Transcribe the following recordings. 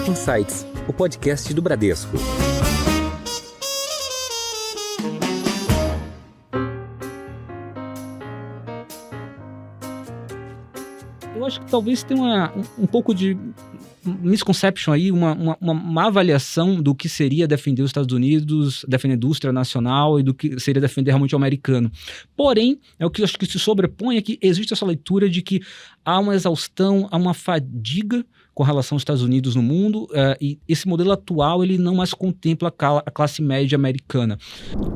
Insights, o podcast do Bradesco. Eu acho que talvez tenha um pouco de misconception aí, uma má avaliação do que seria defender os Estados Unidos, defender a indústria nacional e do que seria defender realmente o americano. Porém, o que eu acho que se sobrepõe é que existe essa leitura de que há uma exaustão, há uma fadiga com relação aos Estados Unidos no mundo, e esse modelo atual ele não mais contempla a classe média americana.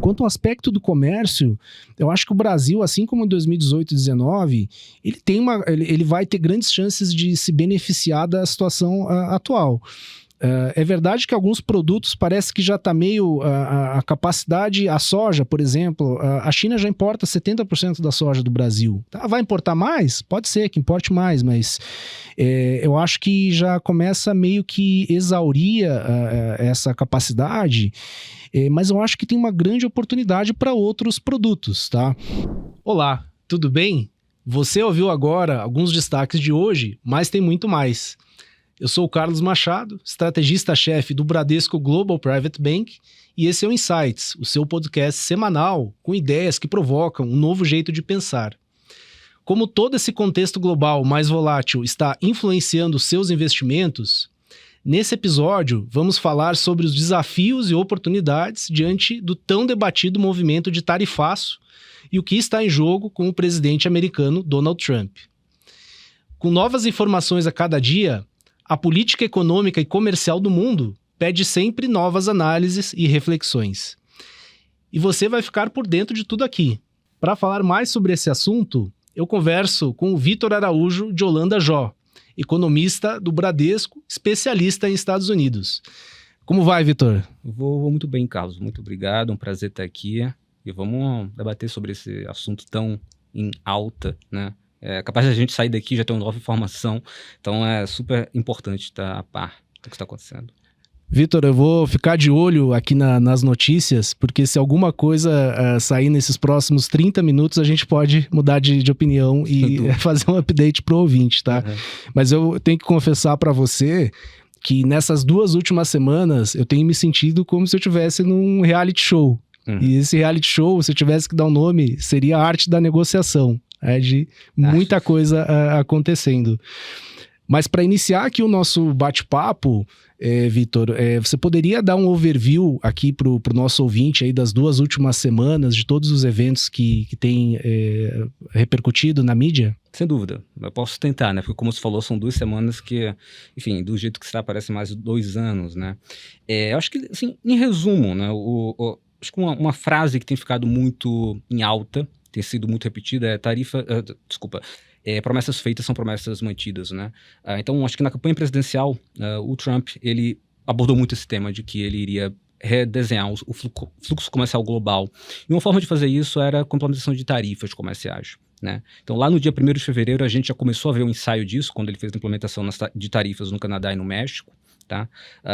Quanto ao aspecto do comércio, eu acho que o Brasil, assim como em 2018 e 2019, ele vai ter grandes chances de se beneficiar da situação atual. É verdade que alguns produtos parece que já está meio a capacidade, a soja, por exemplo, a China já importa 70% da soja do Brasil. Tá, vai importar mais? Pode ser que importe mais, mas eu acho que já começa meio que exaurir essa capacidade, mas eu acho que tem uma grande oportunidade para outros produtos, tá? Olá, tudo bem? Você ouviu agora alguns destaques de hoje, mas tem muito mais. Eu sou o Carlos Machado, estrategista-chefe do Bradesco Global Private Bank, e esse é o Insights, o seu podcast semanal com ideias que provocam um novo jeito de pensar. Como todo esse contexto global mais volátil está influenciando seus investimentos, nesse episódio vamos falar sobre os desafios e oportunidades diante do tão debatido movimento de tarifaço e o que está em jogo com o presidente americano Donald Trump. Com novas informações a cada dia, a política econômica e comercial do mundo pede sempre novas análises e reflexões. E você vai ficar por dentro de tudo aqui. Para falar mais sobre esse assunto, eu converso com o Vitor Araújo de Holanda Jó, economista do Bradesco, especialista em Estados Unidos. Como vai, Vitor? Vou muito bem, Carlos. Muito obrigado, um prazer estar aqui. E vamos debater sobre esse assunto tão em alta, né? É capaz de a gente sair daqui e já ter uma nova informação. Então é super importante estar a par do que está acontecendo. Vitor, eu vou ficar de olho aqui nas notícias, porque se alguma coisa sair nesses próximos 30 minutos, a gente pode mudar de opinião e fazer um update pro ouvinte, tá? Uhum. Mas eu tenho que confessar para você que nessas 2 últimas semanas eu tenho me sentido como se eu estivesse num reality show. Uhum. E esse reality show, se eu tivesse que dar um nome, seria a arte da negociação. De muita coisa acontecendo. Mas para iniciar aqui o nosso bate-papo, Vitor, você poderia dar um overview aqui para o nosso ouvinte aí das 2 últimas semanas, de todos os eventos que tem repercutido na mídia? Sem dúvida, eu posso tentar, né? Porque como você falou, são 2 semanas que, enfim, do jeito que está, parece mais de 2 anos, né? Eu acho que, assim, em resumo, né? Acho que uma frase que tem ficado muito em alta, tem sido muito repetida, promessas feitas são promessas mantidas, né? Então, acho que na campanha presidencial, o Trump, ele abordou muito esse tema de que ele iria redesenhar o fluxo comercial global. E uma forma de fazer isso era com a implementação de tarifas comerciais, né? Então, lá no dia 1º de fevereiro, a gente já começou a ver um ensaio disso, quando ele fez a implementação de tarifas no Canadá e no México. Tá?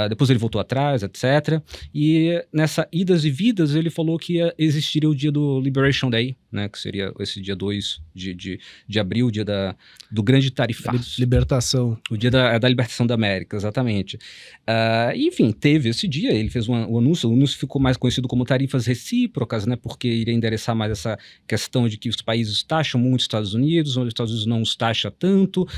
Depois ele voltou atrás, etc. E nessa idas e vidas ele falou que existiria o dia do Liberation Day, né? Que seria esse dia 2 de abril, o dia do grande tarifaço. Libertação. O dia da libertação da América, exatamente. Enfim, teve esse dia, ele fez o anúncio ficou mais conhecido como tarifas recíprocas, né? Porque iria endereçar mais essa questão de que os países taxam muito os Estados Unidos, onde os Estados Unidos não os taxa tanto.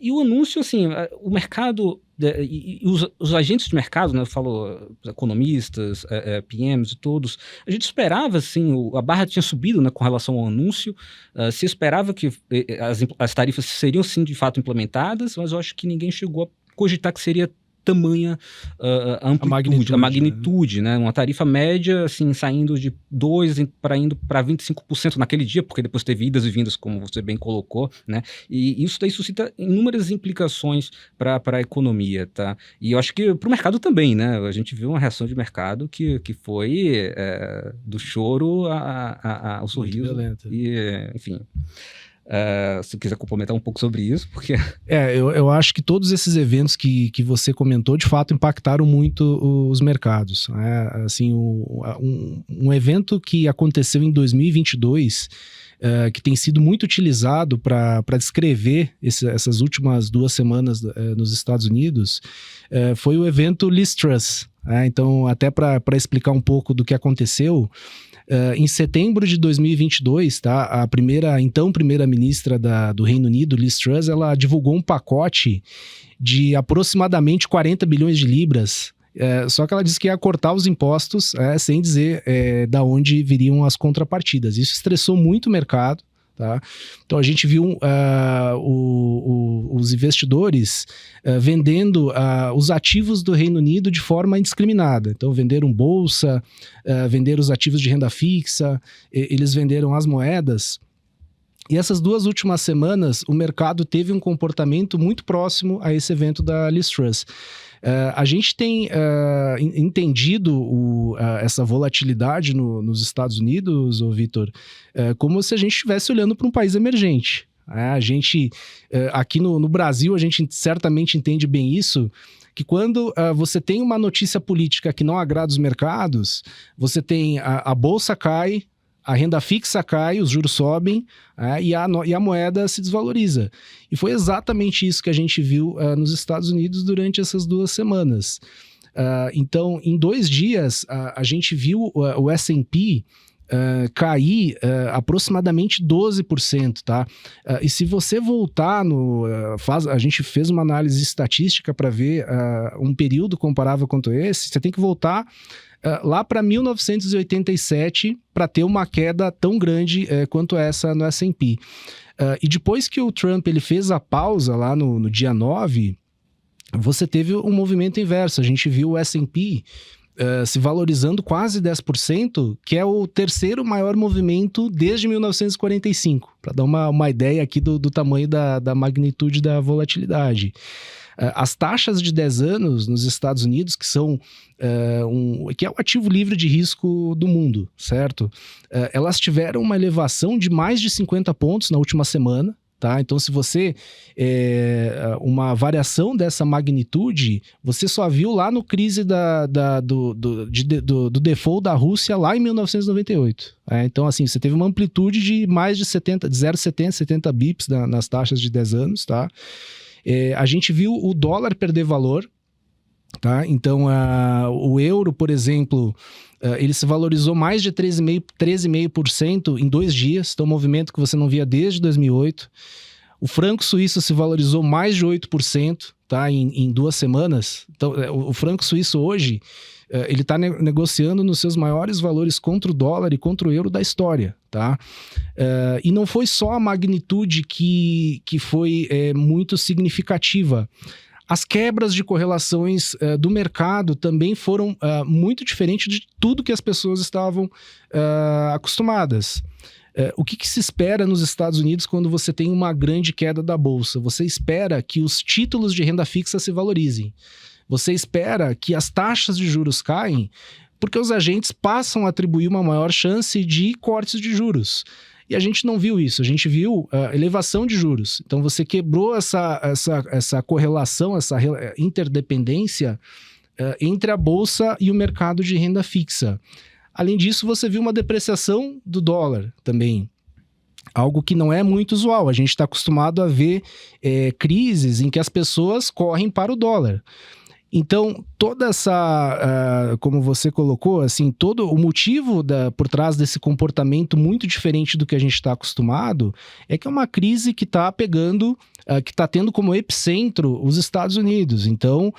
E o anúncio, assim, o mercado... E os agentes de mercado, né, eu falo economistas, PMs e todos, a gente esperava, assim, a barra tinha subido, né, com relação ao anúncio, se esperava que as tarifas seriam, sim, de fato implementadas, mas eu acho que ninguém chegou a cogitar que seria tamanha amplitude, a magnitude, né? Uma tarifa média, assim, saindo de 2% para indo para 25% naquele dia, porque depois teve idas e vindas, como você bem colocou, né? E isso daí suscita inúmeras implicações para a economia, tá? E eu acho que para o mercado também, né? A gente viu uma reação de mercado que foi do choro ao sorriso. Violenta. E, enfim... Se quiser complementar um pouco sobre isso, porque... Eu acho que todos esses eventos que você comentou, de fato, impactaram muito os mercados. Né? Assim, um evento que aconteceu em 2022, que tem sido muito utilizado para descrever essas últimas 2 semanas nos Estados Unidos, foi o evento Liz Truss. Então, até para explicar um pouco do que aconteceu, em setembro de 2022, tá, a primeira-ministra do Reino Unido, Liz Truss, ela divulgou um pacote de aproximadamente 40 bilhões de libras, só que ela disse que ia cortar os impostos, sem dizer da onde viriam as contrapartidas. Isso estressou muito o mercado. Tá? Então a gente viu os investidores vendendo os ativos do Reino Unido de forma indiscriminada. Então venderam bolsa, venderam os ativos de renda fixa, eles venderam as moedas. E essas 2 últimas semanas o mercado teve um comportamento muito próximo a esse evento da Liz Truss. A gente tem entendido essa volatilidade nos Estados Unidos, Vitor, como se a gente estivesse olhando para um país emergente. A gente, aqui no Brasil, a gente certamente entende bem isso, que quando você tem uma notícia política que não agrada os mercados, você tem a bolsa cai, a renda fixa cai, os juros sobem, e a moeda se desvaloriza. E foi exatamente isso que a gente viu nos Estados Unidos durante essas 2 semanas. Então, em 2 dias, a gente viu o S&P cair aproximadamente 12%, tá? E se você voltar a gente fez uma análise estatística para ver um período comparável quanto esse, você tem que voltar lá para 1987 para ter uma queda tão grande quanto essa no S&P. E depois que o Trump ele fez a pausa lá no dia 9, você teve um movimento inverso. A gente viu o S&P se valorizando quase 10%, que é o 3º maior movimento desde 1945, para dar uma ideia aqui do tamanho da magnitude da volatilidade. As taxas de 10 anos nos Estados Unidos, que são que é o ativo livre de risco do mundo, certo? Elas tiveram uma elevação de mais de 50 pontos na última semana. Tá? Então, se você uma variação dessa magnitude, você só viu lá no crise do default da Rússia lá em 1998. Então, assim, você teve uma amplitude de mais de 0,70 bips nas taxas de 10 anos. Tá? A gente viu o dólar perder valor. Tá? Então, o euro, por exemplo, ele se valorizou mais de 13,5% em 2 dias, então um movimento que você não via desde 2008. O franco suíço se valorizou mais de 8%, tá? em 2 semanas. Então, o franco suíço hoje, ele está negociando nos seus maiores valores contra o dólar e contra o euro da história. Tá? E não foi só a magnitude que foi muito significativa. As quebras de correlações do mercado também foram muito diferentes de tudo que as pessoas estavam acostumadas. O que se espera nos Estados Unidos quando você tem uma grande queda da bolsa? Você espera que os títulos de renda fixa se valorizem. Você espera que as taxas de juros caem porque os agentes passam a atribuir uma maior chance de cortes de juros. E a gente não viu isso, a gente viu elevação de juros. Então você quebrou essa correlação, essa interdependência entre a bolsa e o mercado de renda fixa. Além disso, você viu uma depreciação do dólar também. Algo que não é muito usual. A gente está acostumado a ver crises em que as pessoas correm para o dólar. Então, toda essa, como você colocou, assim, todo o motivo por trás desse comportamento muito diferente do que a gente está acostumado é que é uma crise que está pegando, que está tendo como epicentro os Estados Unidos. Então,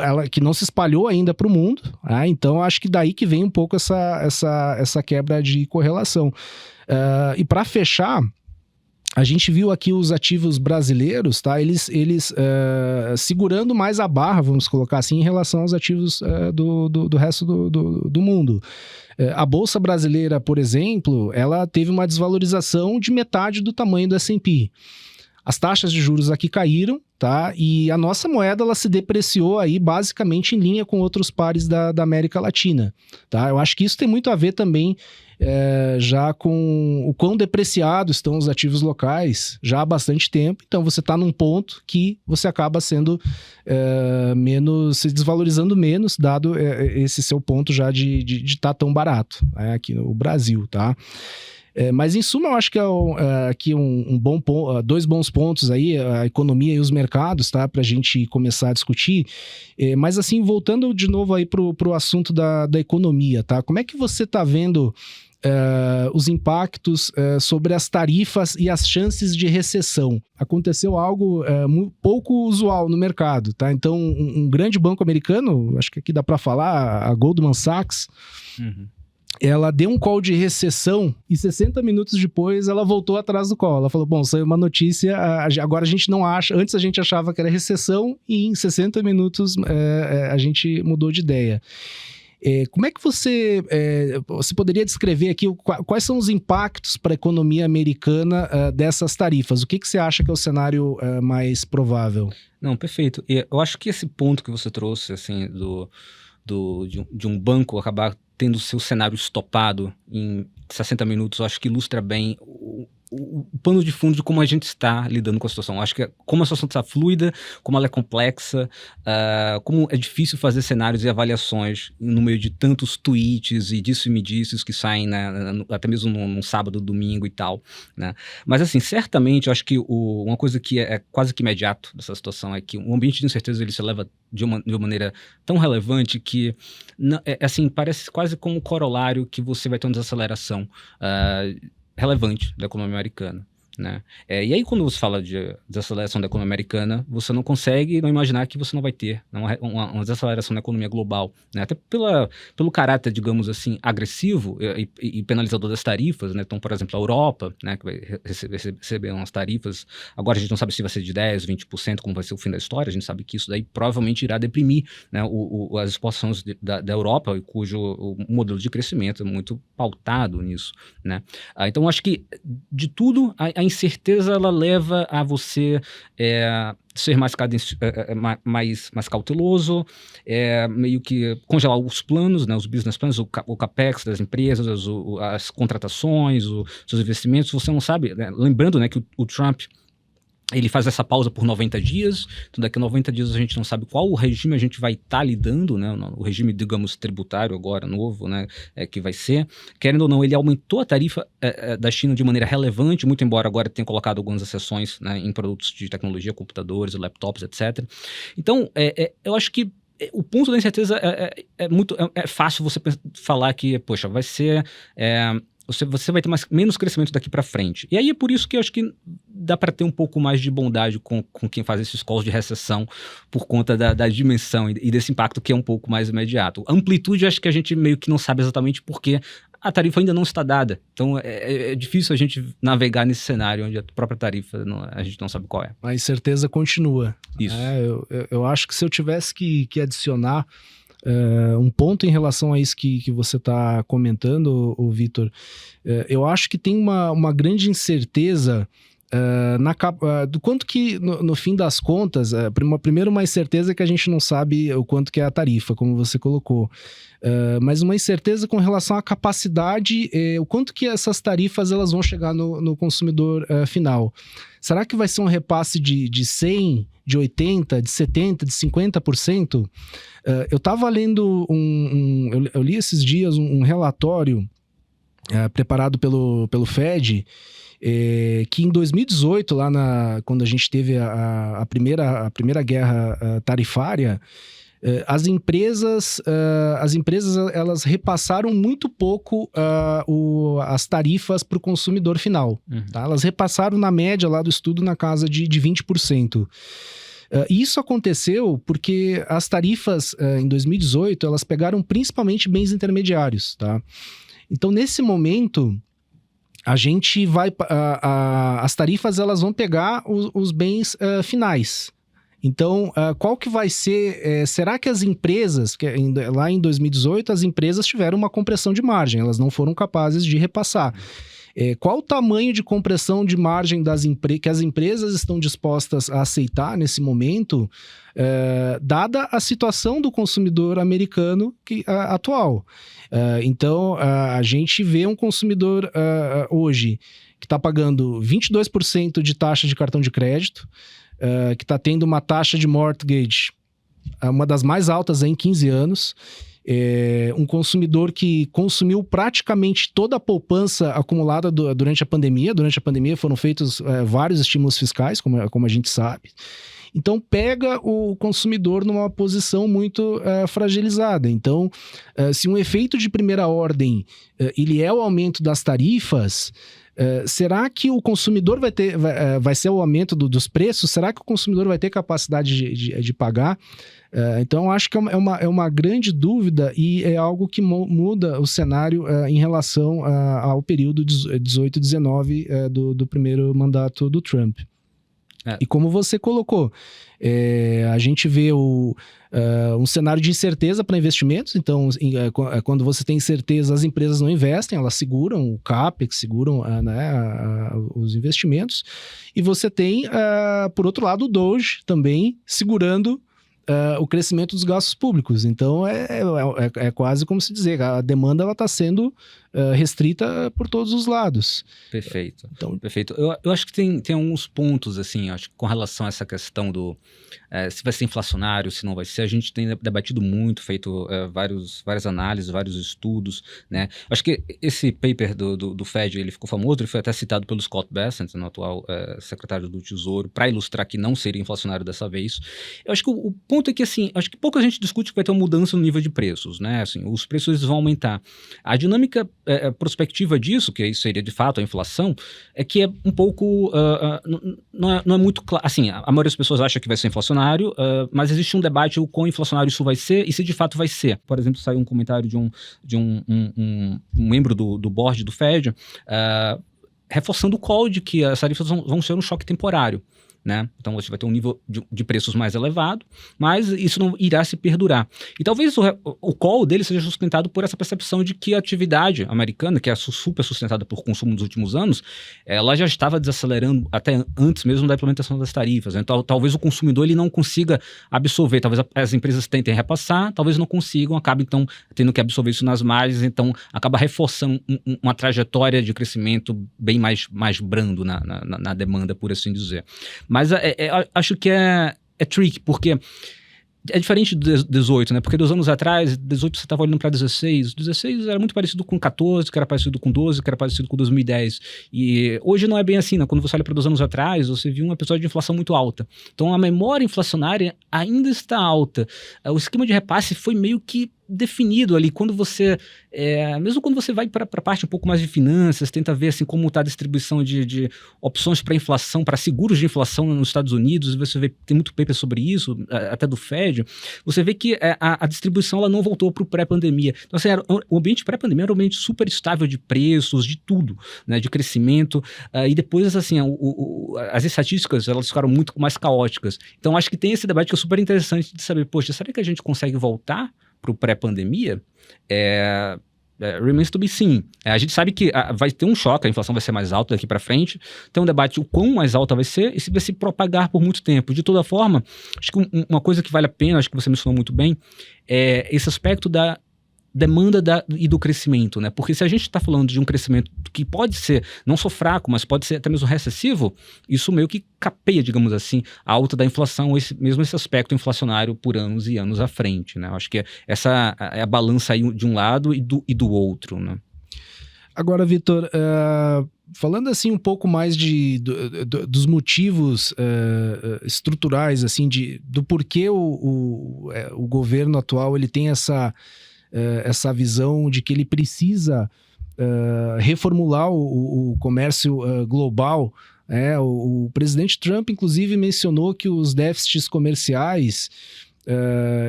ela que não se espalhou ainda para o mundo. Então, acho que daí que vem um pouco essa quebra de correlação. E para fechar, a gente viu aqui os ativos brasileiros, tá? Eles segurando mais a barra, vamos colocar assim, em relação aos ativos do resto do mundo. A Bolsa Brasileira, por exemplo, ela teve uma desvalorização de metade do tamanho do S&P. As taxas de juros aqui caíram, tá? E a nossa moeda ela se depreciou aí basicamente em linha com outros pares da América Latina, tá? Eu acho que isso tem muito a ver também já com o quão depreciados estão os ativos locais já há bastante tempo. Então você está num ponto que você acaba sendo se desvalorizando menos, dado esse seu ponto já de estar tão barato, né, aqui no Brasil, tá? Mas em suma eu acho que aqui bom ponto, dois bons pontos aí, a economia e os mercados, tá? Para a gente começar a discutir. Mas assim, voltando de novo aí pro assunto da economia, tá? Como é que você está vendo os impactos sobre as tarifas e as chances de recessão? Aconteceu algo pouco usual no mercado, tá? Então, um grande banco americano, acho que aqui dá para falar, a Goldman Sachs, ela deu um call de recessão e 60 minutos depois ela voltou atrás do call. Ela falou, bom, saiu uma notícia, agora a gente não acha, antes a gente achava que era recessão e em 60 minutos a gente mudou de ideia. Como é que você poderia descrever aqui quais são os impactos para a economia americana dessas tarifas? O que você acha que é o cenário mais provável? Não, perfeito. Eu acho que esse ponto que você trouxe, assim, de um banco acabar tendo o seu cenário estopado em 60 minutos, eu acho que ilustra bem o pano de fundo de como a gente está lidando com a situação. Eu acho que como a situação está fluida, como ela é complexa, como é difícil fazer cenários e avaliações no meio de tantos tweets e disso e me disses que saem, né, até mesmo num sábado, domingo e tal, né? Mas assim, certamente eu acho que uma coisa que é quase que imediato dessa situação é que o ambiente de incerteza ele se eleva de uma maneira tão relevante que assim, parece quase como um corolário que você vai ter uma desaceleração relevante da economia americana, né? E aí quando você fala de desaceleração da economia americana, você não consegue não imaginar que você não vai ter uma desaceleração da economia global, né? Até pelo caráter, digamos assim, agressivo e penalizador das tarifas, né? Então, por exemplo, a Europa, né, que vai receber umas tarifas, agora a gente não sabe se vai ser de 10%, 20%, como vai ser o fim da história, a gente sabe que isso daí provavelmente irá deprimir, né, as exportações da Europa, cujo o modelo de crescimento é muito pautado nisso, né? Então, eu acho que de tudo, a incerteza ela leva a você ser mais cauteloso, meio que congelar os planos, né, os business plans, o capex das empresas, as contratações, os seus investimentos. Você não sabe, né? Lembrando, né, que o Trump ele faz essa pausa por 90 dias, então daqui a 90 dias a gente não sabe qual o regime a gente vai estar lidando, né, o regime, digamos, tributário agora, novo, né, que vai ser. Querendo ou não, ele aumentou a tarifa da China de maneira relevante, muito embora agora tenha colocado algumas exceções, né, em produtos de tecnologia, computadores, laptops, etc. Então, eu acho que o ponto da incerteza é fácil você falar que, poxa, vai ser... Você vai ter menos crescimento daqui para frente. E aí é por isso que eu acho que dá para ter um pouco mais de bondade com quem faz esses calls de recessão por conta da dimensão e desse impacto que é um pouco mais imediato. A amplitude, eu acho que a gente meio que não sabe exatamente porque a tarifa ainda não está dada. Então é difícil a gente navegar nesse cenário onde a própria tarifa a gente não sabe qual é. A incerteza continua. Isso. Eu acho que se eu tivesse que adicionar um ponto em relação a isso que você está comentando, Vitor, eu acho que tem uma grande incerteza do quanto que, no fim das contas, primeiro uma incerteza é que a gente não sabe o quanto que é a tarifa, como você colocou, mas uma incerteza com relação à capacidade, o quanto que essas tarifas elas vão chegar no consumidor final. Será que vai ser um repasse de 100%, de 80%, de 70%, de 50%? Eu estava lendo eu li esses dias um relatório preparado pelo Fed, que em 2018, quando a gente teve a primeira guerra tarifária, as empresas elas repassaram muito pouco as tarifas para o consumidor final. Tá? Elas repassaram na média lá do estudo na casa de 20%. Isso aconteceu porque as tarifas em 2018 elas pegaram principalmente bens intermediários. Tá? Então, nesse momento, a gente vai... as tarifas elas vão pegar os bens finais. Então, qual que vai ser... será que as empresas... lá em 2018, as empresas tiveram uma compressão de margem. Elas não foram capazes de repassar. Qual o tamanho de compressão de margem que as empresas estão dispostas a aceitar nesse momento, dada a situação do consumidor americano atual? Então, a gente vê um consumidor hoje que está pagando 22% de taxa de cartão de crédito, que está tendo uma taxa de mortgage, uma das mais altas em 15 anos, um consumidor que consumiu praticamente toda a poupança acumulada durante a pandemia. Durante a pandemia foram feitos vários estímulos fiscais, como a gente sabe. Então, pega o consumidor numa posição muito fragilizada. Então, se um efeito de primeira ordem ele é o aumento das tarifas, será que o consumidor vai ser o aumento dos preços? Será que o consumidor vai ter capacidade de pagar? Então, acho que é uma grande dúvida e é algo que muda o cenário em relação ao período 18-19 do primeiro mandato do Trump. E como você colocou, a gente vê um cenário de incerteza para investimentos. Então, quando você tem incerteza, as empresas não investem, elas seguram o CAPEX, seguram os investimentos. E você tem, por outro lado, o DOGE também segurando o crescimento dos gastos públicos. Então, é quase como se dizer, a demanda está sendo restrita por todos os lados. Perfeito. Então, perfeito. Eu acho que tem alguns pontos, assim, acho que com relação a essa questão do se vai ser inflacionário, se não vai ser. A gente tem debatido muito, feito várias análises, vários estudos, né? Acho que esse paper do Fed, ele ficou famoso, ele foi até citado pelo Scott Bessent, no atual secretário do Tesouro, para ilustrar que não seria inflacionário dessa vez. Eu acho que o ponto é que, assim, acho que pouca gente discute que vai ter uma mudança no nível de preços, né? Assim, os preços eles vão aumentar. A dinâmica prospectiva disso, que isso seria de fato a inflação, é que é um pouco, não é muito claro, assim, a maioria das pessoas acha que vai ser inflacionário, mas existe um debate o quão inflacionário isso vai ser e se de fato vai ser. Por exemplo, saiu um comentário de um membro do board do Fed reforçando o call de que as tarifas vão ser um choque temporário, né? Então você vai ter um nível de preços mais elevado, mas isso não irá se perdurar. E talvez o call dele seja sustentado por essa percepção de que a atividade americana, que é super sustentada por consumo nos últimos anos, ela já estava desacelerando até antes mesmo da implementação das tarifas. Então talvez o consumidor ele não consiga absorver, talvez as empresas tentem repassar, talvez não consigam, acabem então tendo que absorver isso nas margens, então acaba reforçando uma trajetória de crescimento bem mais brando na demanda, por assim dizer. Mas acho que é tricky, porque é diferente do 18, né? Porque 2 anos atrás, 18 você estava olhando para 16. 16 era muito parecido com 14, que era parecido com 12, que era parecido com 2010. E hoje não é bem assim, né? Quando você olha para 2 anos atrás, você viu um episódio de inflação muito alta. Então a memória inflacionária ainda está alta. O esquema de repasse foi meio que definido ali, quando você, mesmo quando você vai para a parte um pouco mais de finanças, tenta ver assim como está a distribuição de opções para inflação, para seguros de inflação nos Estados Unidos, você vê, tem muito paper sobre isso, até do Fed, você vê que a distribuição ela não voltou para o pré-pandemia. Então assim, o ambiente pré-pandemia era um ambiente super estável de preços, de tudo, né, de crescimento, e depois assim, as estatísticas elas ficaram muito mais caóticas. Então acho que tem esse debate que é super interessante de saber, poxa, será que a gente consegue voltar para o pré-pandemia? Remains to be seen. A gente sabe que vai ter um choque, a inflação vai ser mais alta daqui para frente, tem um debate o quão mais alta vai ser e se vai se propagar por muito tempo. De toda forma, acho que uma coisa que vale a pena, acho que você mencionou muito bem, é esse aspecto da demanda e do crescimento, né? Porque se a gente está falando de um crescimento que pode ser não só fraco, mas pode ser até mesmo recessivo, isso meio que capeia, digamos assim, a alta da inflação, mesmo esse aspecto inflacionário por anos e anos à frente, né? Eu acho que essa é a balança aí de um lado e do outro, né? Agora, Vitor, falando assim um pouco mais dos motivos estruturais, assim, do porquê o governo atual ele tem essa visão de que ele precisa reformular o comércio global. O presidente Trump, inclusive, mencionou que os déficits comerciais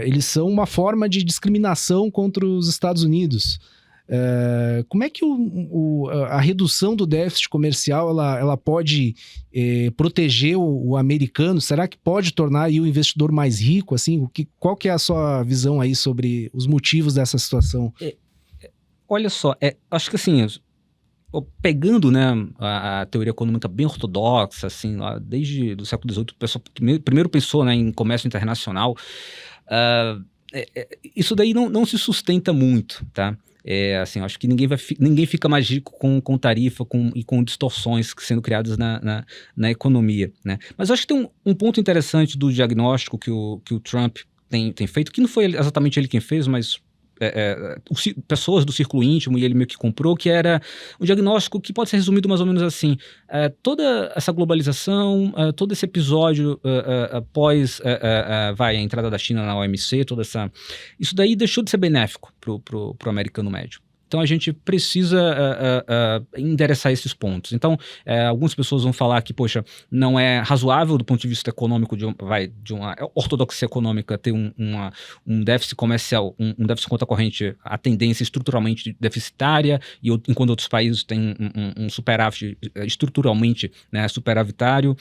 eles são uma forma de discriminação contra os Estados Unidos. Como é que a redução do déficit comercial ela pode proteger o americano? Será que pode tornar aí o investidor mais rico? Assim, qual que é a sua visão aí sobre os motivos dessa situação? Olha só, acho que assim, pegando, né, a teoria econômica bem ortodoxa, assim, lá desde o século XVIII, o pessoal primeiro pensou, né, em comércio internacional. Isso daí não se sustenta muito, tá? Assim, acho que ninguém fica mais rico com tarifa e com distorções sendo criadas na economia, né? Mas eu acho que tem um ponto interessante do diagnóstico que o Trump tem feito, que não foi exatamente ele quem fez, mas pessoas do círculo íntimo, e ele meio que comprou, que era um diagnóstico que pode ser resumido mais ou menos assim: toda essa globalização, todo esse episódio após a entrada da China na OMC, isso daí deixou de ser benéfico pro americano médio. Então a gente precisa endereçar esses pontos. Então, algumas pessoas vão falar que, poxa, não é razoável do ponto de vista econômico de uma ortodoxia econômica ter um déficit comercial, um déficit conta corrente, a tendência estruturalmente deficitária, enquanto outros países têm um superávit estruturalmente, né, superavitário,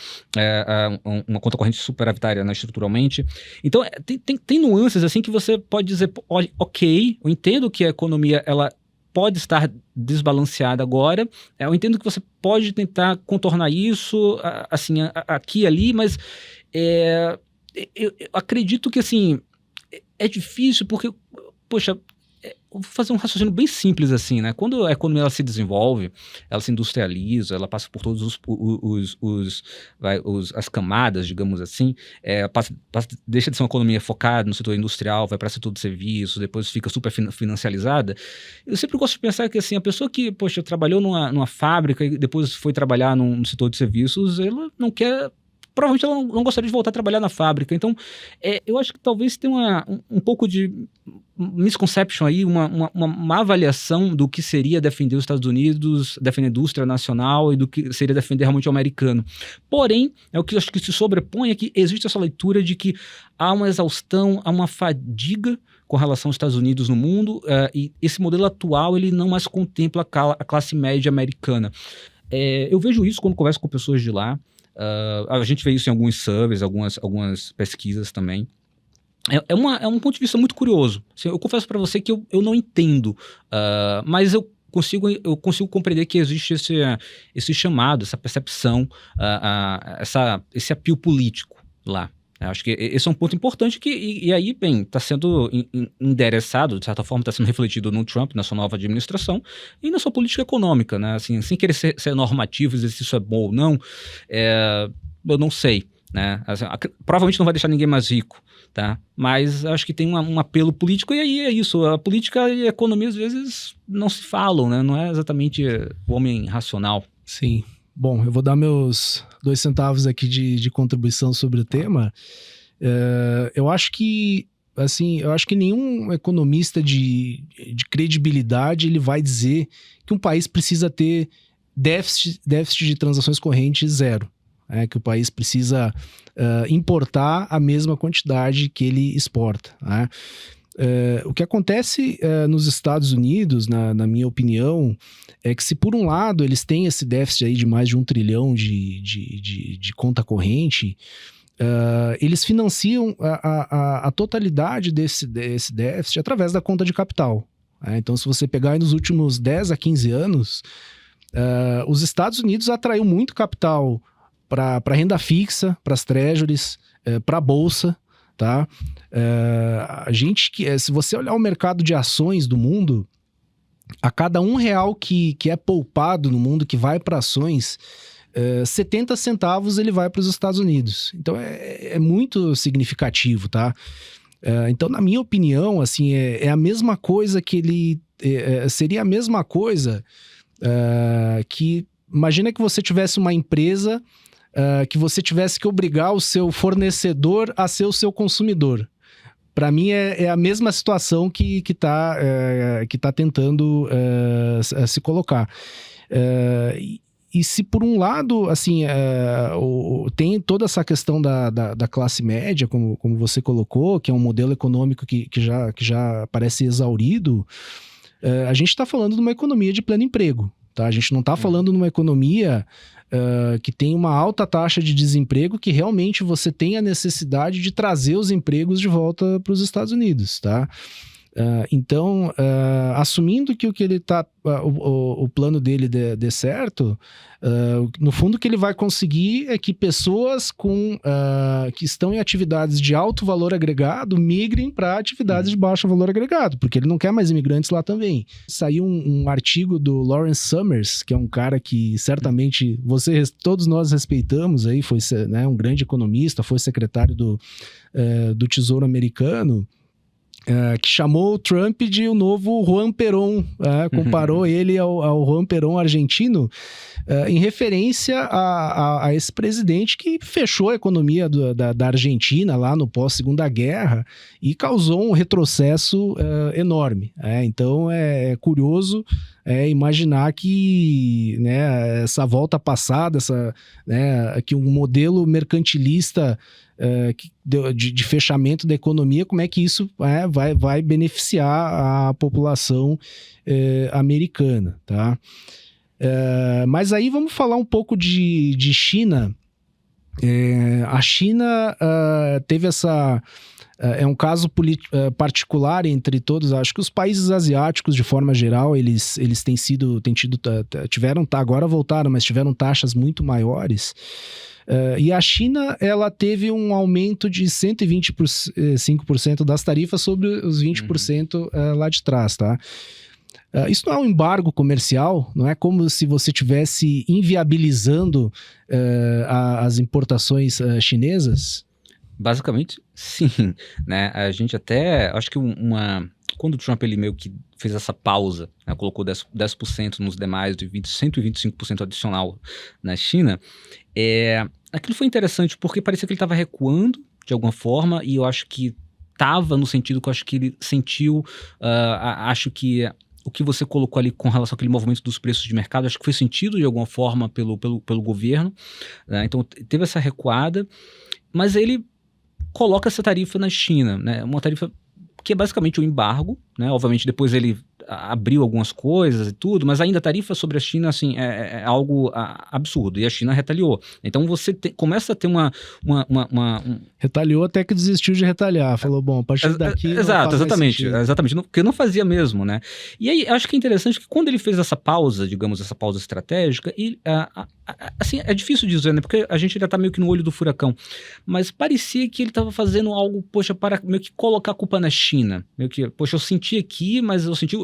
uma conta corrente superavitária, né, estruturalmente. Então, tem nuances assim que você pode dizer, ok, eu entendo que a economia, ela pode estar desbalanceada agora, eu entendo que você pode tentar contornar isso, assim, aqui e ali, mas eu acredito que, assim, é difícil porque, poxa, vou fazer um raciocínio bem simples assim, né? Quando a economia ela se desenvolve, ela se industrializa, ela passa por todos as camadas, digamos assim, deixa de ser uma economia focada no setor industrial, vai para o setor de serviços, depois fica super financializada. Eu sempre gosto de pensar que, assim, a pessoa que, poxa, trabalhou numa fábrica e depois foi trabalhar no setor de serviços, ela não quer... Provavelmente ela não gostaria de voltar a trabalhar na fábrica. Então, eu acho que talvez tenha um pouco de misconception aí, uma má avaliação do que seria defender os Estados Unidos, defender a indústria nacional e do que seria defender realmente o americano. Porém, o que eu acho que se sobrepõe é que existe essa leitura de que há uma exaustão, há uma fadiga com relação aos Estados Unidos no mundo, e esse modelo atual ele não mais contempla a classe média americana. Eu vejo isso quando converso com pessoas de lá. A gente vê isso em alguns surveys, algumas pesquisas também. É um ponto de vista muito curioso. Assim, eu confesso para você que eu não entendo, mas eu consigo compreender que existe esse chamado, essa percepção, esse apelo político lá. Eu acho que esse é um ponto importante e aí, bem, está sendo endereçado, de certa forma, está sendo refletido no Trump, na sua nova administração, e na sua política econômica, né? Assim, sem querer ser normativo, dizer se isso é bom ou não, eu não sei, né? Assim, provavelmente não vai deixar ninguém mais rico, tá? Mas acho que tem um apelo político, e aí é isso, a política e a economia às vezes não se falam, né? Não é exatamente o homem racional. Sim. Bom, eu vou dar meus 2 centavos aqui de contribuição sobre o tema. Eu acho que, assim, nenhum economista de credibilidade ele vai dizer que um país precisa ter déficit de transações correntes zero. Que o país precisa importar a mesma quantidade que ele exporta, né? O que acontece nos Estados Unidos, na minha opinião, é que se por um lado eles têm esse déficit aí de mais de 1 trilhão de conta corrente, eles financiam a totalidade desse déficit através da conta de capital. Então, se você pegar aí nos últimos 10 a 15 anos, os Estados Unidos atraiu muito capital para renda fixa, para as treasuries, para a bolsa, tá? Se você olhar o mercado de ações do mundo, a cada R$1 que é poupado no mundo, que vai para ações, 70 centavos ele vai para os Estados Unidos. Então é muito significativo, tá? Então, na minha opinião, assim, é a mesma coisa que ele... seria a mesma coisa que... Imagina que você tivesse uma empresa que você tivesse que obrigar o seu fornecedor a ser o seu consumidor. Para mim, é a mesma situação que tá tentando se colocar. E se por um lado, assim, tem toda essa questão da classe média, como você colocou, que é um modelo econômico que já parece exaurido, a gente está falando de uma economia de pleno emprego, tá? A gente não está falando de uma economia que tem uma alta taxa de desemprego, que realmente você tem a necessidade de trazer os empregos de volta para os Estados Unidos, tá? Então, assumindo que o plano dele dê certo, no fundo o que ele vai conseguir é que pessoas que estão em atividades de alto valor agregado migrem para atividades de baixo valor agregado, porque ele não quer mais imigrantes lá também. Saiu um artigo do Lawrence Summers, que é um cara que certamente todos nós respeitamos, aí, foi, né, um grande economista, foi secretário do Tesouro americano, que chamou o Trump de o novo Juan Perón, comparou ele ao Juan Perón argentino, em referência a esse presidente que fechou a economia da Argentina lá no pós-Segunda Guerra e causou um retrocesso enorme. Então é curioso imaginar que, né, essa volta passada, que um modelo mercantilista de fechamento da economia, como é que isso vai beneficiar a população americana, tá? Mas aí vamos falar um pouco de China. A China teve essa... É um caso particular entre todos. Acho que os países asiáticos, de forma geral, eles tiveram, agora voltaram, mas tiveram taxas muito maiores. E a China, ela teve um aumento de 125% das tarifas sobre os 20% lá de trás, tá? Isso não é um embargo comercial, não é como se você estivesse inviabilizando as importações chinesas? Basicamente, sim, né? A gente até, acho que quando o Trump ele meio que fez essa pausa, né, colocou 10% nos demais, de 125% adicional na China, aquilo foi interessante porque parecia que ele estava recuando de alguma forma, e eu acho que estava no sentido que eu acho que ele sentiu, acho que o que você colocou ali com relação àquele movimento dos preços de mercado, acho que foi sentido de alguma forma pelo governo, né? Então teve essa recuada, mas ele coloca essa tarifa na China, né? Uma tarifa que é basicamente um embargo, né? Obviamente depois ele abriu algumas coisas e tudo, mas ainda a tarifa sobre a China, assim, é algo absurdo, e a China retaliou. Então você começa a ter Retaliou até que desistiu de retaliar, falou, bom, a partir daqui exatamente, porque não fazia mesmo, né? E aí, acho que é interessante que quando ele fez essa pausa, digamos, essa pausa estratégica, assim, é difícil dizer, né? Porque a gente já tá meio que no olho do furacão, mas parecia que ele tava fazendo algo, poxa, para meio que colocar a culpa na China, meio que, poxa, eu senti aqui, mas eu senti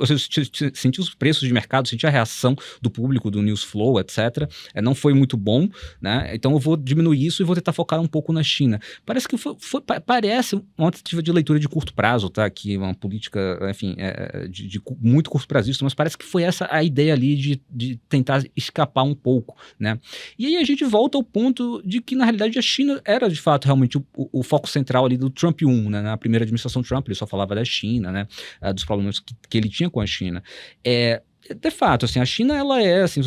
os preços de mercado, senti a reação do público, do news flow, etc. Não foi muito bom, né? Então eu vou diminuir isso e vou tentar focar um pouco na China. Parece que parece uma tentativa de leitura de curto prazo, tá? Que uma política, enfim, de muito curto prazista, mas parece que foi essa a ideia ali de tentar escapar um pouco, né? E aí a gente volta ao ponto de que, na realidade, a China era, de fato, realmente o foco central ali do Trump 1, né? Na primeira administração Trump, ele só falava da China, né? Dos problemas que ele tinha com a China. De fato, assim, a China, ela é, assim,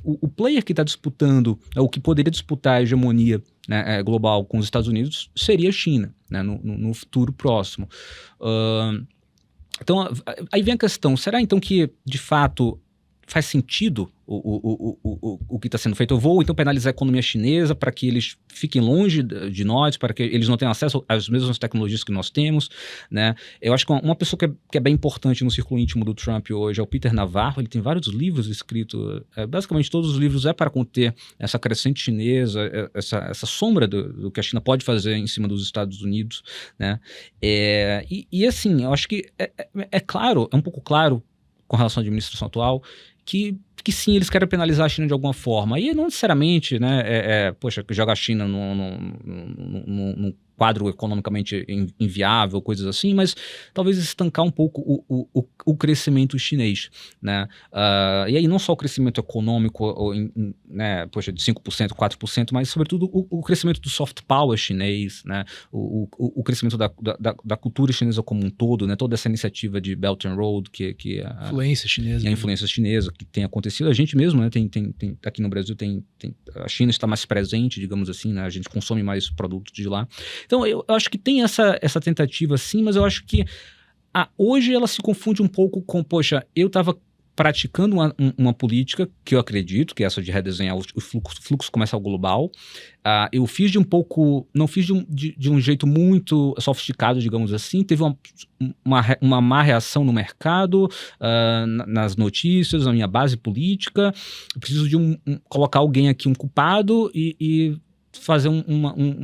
o player que está disputando, o que poderia disputar a hegemonia, né, global com os Estados Unidos, seria a China, né, no futuro próximo. Então, aí vem a questão, será então que, de fato, faz sentido o que está sendo feito? Eu vou então penalizar a economia chinesa para que eles fiquem longe de nós, para que eles não tenham acesso às mesmas tecnologias que nós temos, né? Eu acho que uma pessoa que é bem importante no círculo íntimo do Trump hoje é o Peter Navarro. Ele tem vários livros escritos, basicamente todos os livros para conter essa crescente chinesa, essa sombra do que a China pode fazer em cima dos Estados Unidos, né? E assim, eu acho que é claro, é um pouco claro com relação à administração atual, que sim, eles querem penalizar a China de alguma forma. E não necessariamente, né, poxa, que joga a China num quadro economicamente inviável, coisas assim, mas talvez estancar um pouco o crescimento chinês, né? E aí não só o crescimento econômico, né, poxa, de 5%, 4%, mas sobretudo o crescimento do soft power chinês, né? O crescimento da cultura chinesa como um todo, né? Toda essa iniciativa de Belt and Road, que influência chinesa, a influência chinesa que tem acontecido, a gente mesmo, né, tem aqui no Brasil a China está mais presente, digamos assim, né? A gente consome mais produtos de lá. Então, eu acho que tem essa tentativa sim, mas eu acho que hoje ela se confunde um pouco com, poxa, eu estava praticando uma política que eu acredito, que é essa de redesenhar o fluxo comercial global. Eu fiz não fiz de um jeito muito sofisticado, digamos assim. Teve uma má reação no mercado, nas notícias, na minha base política. Eu preciso de colocar alguém aqui, um culpado, e fazer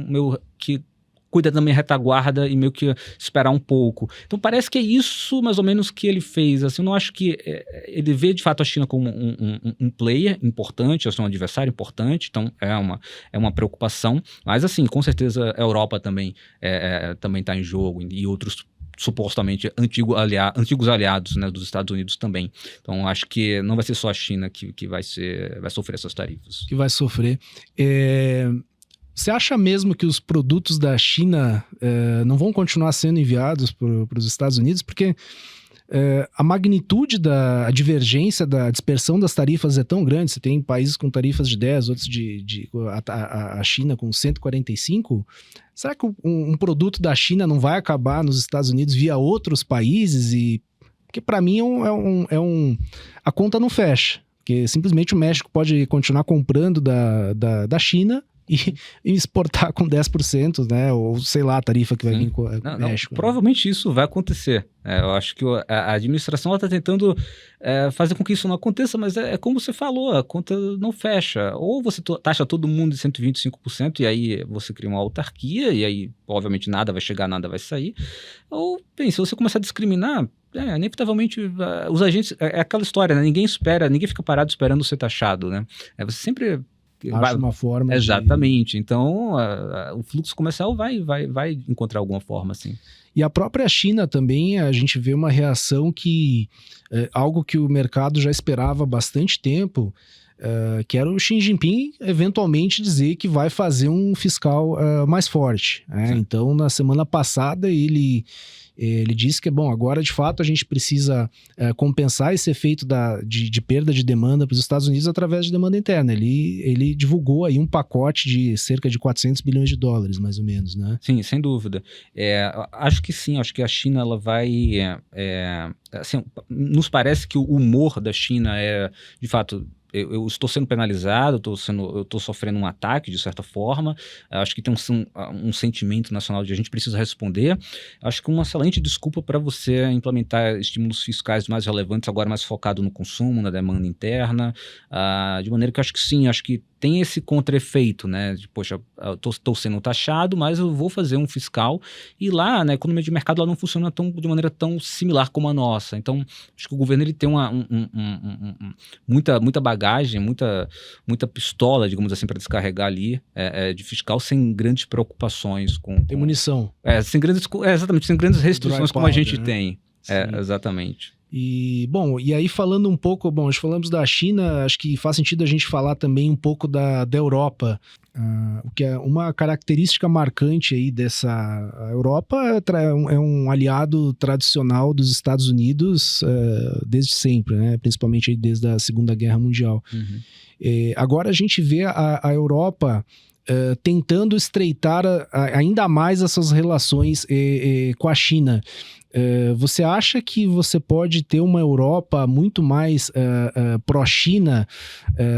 meu que cuida da minha retaguarda e meio que esperar um pouco. Então parece que é isso mais ou menos que ele fez. Assim, eu não acho que ele vê de fato a China como um player importante, assim, um adversário importante, então é uma preocupação, mas assim, com certeza a Europa também está em jogo, e outros supostamente antigos aliados, né, dos Estados Unidos também. Então acho que não vai ser só a China que vai sofrer essas tarifas. Que vai sofrer. Você acha mesmo que os produtos da China não vão continuar sendo enviados para os Estados Unidos? Porque a magnitude da divergência, da dispersão das tarifas é tão grande. Você tem países com tarifas de 10, outros a China com 145. Será que um produto da China não vai acabar nos Estados Unidos via outros países? Porque para mim a conta não fecha. Porque simplesmente o México pode continuar comprando da China e exportar com 10%, né? Ou sei lá, a tarifa que vai vir com o México. Provavelmente isso vai acontecer. Eu acho que a administração está tentando fazer com que isso não aconteça, mas é como você falou, a conta não fecha. Ou você taxa todo mundo de 125%, e aí você cria uma autarquia, e aí, obviamente, nada vai chegar, nada vai sair. Ou, bem, se você começar a discriminar, inevitavelmente, os agentes... É aquela história, né? Ninguém fica parado esperando ser taxado, né? Você sempre... Acha uma forma. Exatamente. Então, o fluxo comercial vai encontrar alguma forma, assim. E a própria China também, a gente vê uma reação que... algo que o mercado já esperava há bastante tempo, que era o Xi Jinping eventualmente dizer que vai fazer um fiscal mais forte. Então, na semana passada, ele disse que, agora de fato a gente precisa compensar esse efeito de perda de demanda para os Estados Unidos através de demanda interna. Ele divulgou aí um pacote de cerca de 400 bilhões de dólares, mais ou menos, né? Sim, sem dúvida. Acho que sim, acho que a China ela vai... assim, nos parece que o humor da China de fato... Eu estou sendo penalizado, eu estou sofrendo um ataque, de certa forma. Acho que tem um sentimento nacional de a gente precisa responder. Acho que uma excelente desculpa para você implementar estímulos fiscais mais relevantes, agora mais focado no consumo, na demanda interna, de maneira que acho que sim, acho que tem esse contra-efeito, né? De, poxa, eu estou sendo taxado, mas eu vou fazer um fiscal. E lá, na economia de mercado, ela não funciona de maneira tão similar como a nossa. Então, acho que o governo ele tem muita bagagem, muita pistola, digamos assim, para descarregar ali de fiscal, sem grandes preocupações. Tem munição. Exatamente, sem grandes restrições como a gente tem. Exatamente. E aí falando um pouco, nós falamos da China, acho que faz sentido a gente falar também um pouco da Europa, o que é uma característica marcante aí a Europa é um aliado tradicional dos Estados Unidos desde sempre, né? Principalmente aí desde a Segunda Guerra Mundial. Uhum. Agora a gente vê a Europa tentando estreitar ainda mais essas relações com a China. Você acha que você pode ter uma Europa muito mais pró-China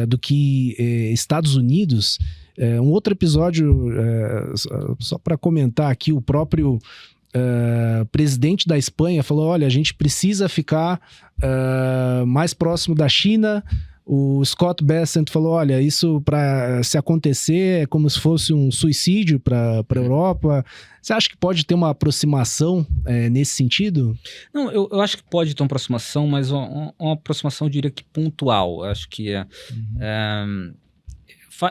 do que Estados Unidos? Um outro episódio, só para comentar aqui, o próprio presidente da Espanha falou, olha, a gente precisa ficar mais próximo da China. O Scott Bessent falou, olha, isso para se acontecer é como se fosse um suicídio para a Europa. Você acha que pode ter uma aproximação nesse sentido? Não, eu acho que pode ter uma aproximação, mas uma aproximação, eu diria que pontual. Eu acho que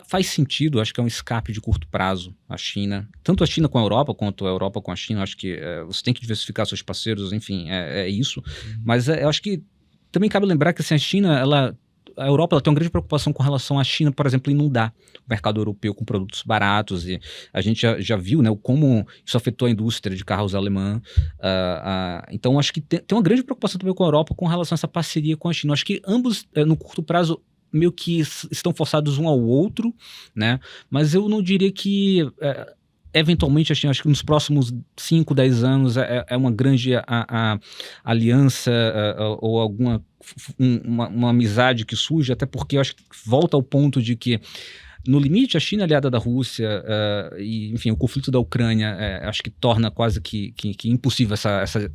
faz sentido, acho que é um escape de curto prazo a China. Tanto a China com a Europa, quanto a Europa com a China. Acho que você tem que diversificar seus parceiros, enfim, é isso. Mas eu acho que também cabe lembrar que assim, a Europa ela tem uma grande preocupação com relação à China, por exemplo, inundar o mercado europeu com produtos baratos, e a gente já viu, né, como isso afetou a indústria de carros alemã. Então, acho que tem uma grande preocupação também com a Europa com relação a essa parceria com a China. Acho que ambos, no curto prazo, meio que estão forçados um ao outro, né? Mas eu não diria que eventualmente, acho que nos próximos 5, 10 anos é uma grande aliança ou alguma uma amizade que surge, até porque eu acho que volta ao ponto de que, no limite, a China é aliada da Rússia, e, enfim, o conflito da Ucrânia acho que torna quase que impossível